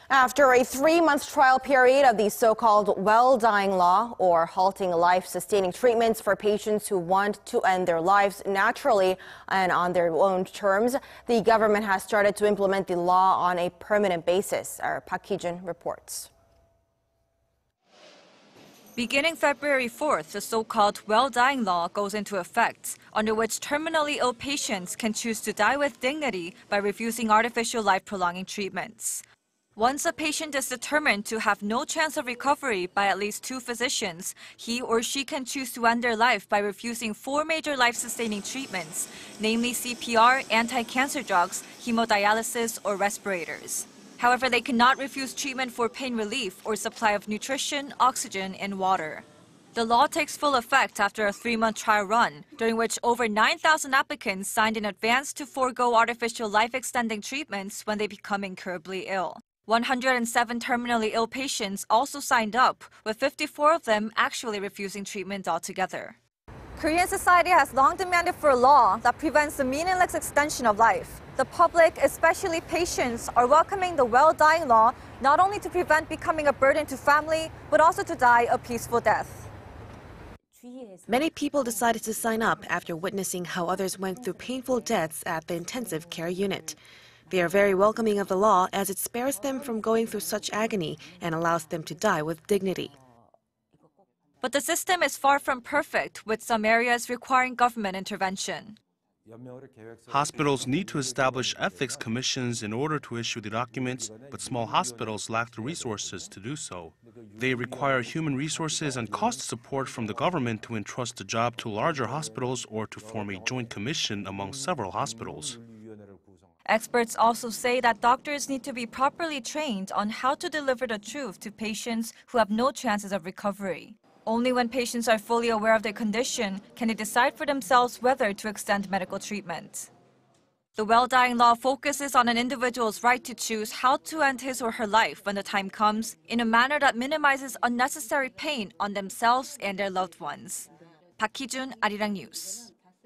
After a 3-month trial period of the so-called well-dying law, or halting life-sustaining treatments for patients who want to end their lives naturally and on their own terms, the government has started to implement the law on a permanent basis. Our Hee-jun reports. Beginning February 4th, the so-called well-dying law goes into effect, under which terminally ill patients can choose to die with dignity by refusing artificial life-prolonging treatments. Once a patient is determined to have no chance of recovery by at least 2 physicians, he or she can choose to end their life by refusing 4 major life-sustaining treatments, namely CPR, anti-cancer drugs, hemodialysis, or respirators. However, they cannot refuse treatment for pain relief or supply of nutrition, oxygen, and water. The law takes full effect after a 3-month trial run, during which over 9,000 applicants signed in advance to forego artificial life-extending treatments when they become incurably ill. 107 terminally ill patients also signed up, with 54 of them actually refusing treatment altogether. Korean society has long demanded for a law that prevents the meaningless extension of life. The public, especially patients, are welcoming the well-dying law not only to prevent becoming a burden to family, but also to die a peaceful death. Many people decided to sign up after witnessing how others went through painful deaths at the intensive care unit. They are very welcoming of the law as it spares them from going through such agony and allows them to die with dignity. But the system is far from perfect, with some areas requiring government intervention. Hospitals need to establish ethics commissions in order to issue the documents, but small hospitals lack the resources to do so. They require human resources and cost support from the government to entrust the job to larger hospitals or to form a joint commission among several hospitals. Experts also say that doctors need to be properly trained on how to deliver the truth to patients who have no chances of recovery. Only when patients are fully aware of their condition can they decide for themselves whether to extend medical treatment. The well-dying law focuses on an individual's right to choose how to end his or her life when the time comes, in a manner that minimizes unnecessary pain on themselves and their loved ones. Hee-jun, Arirang News.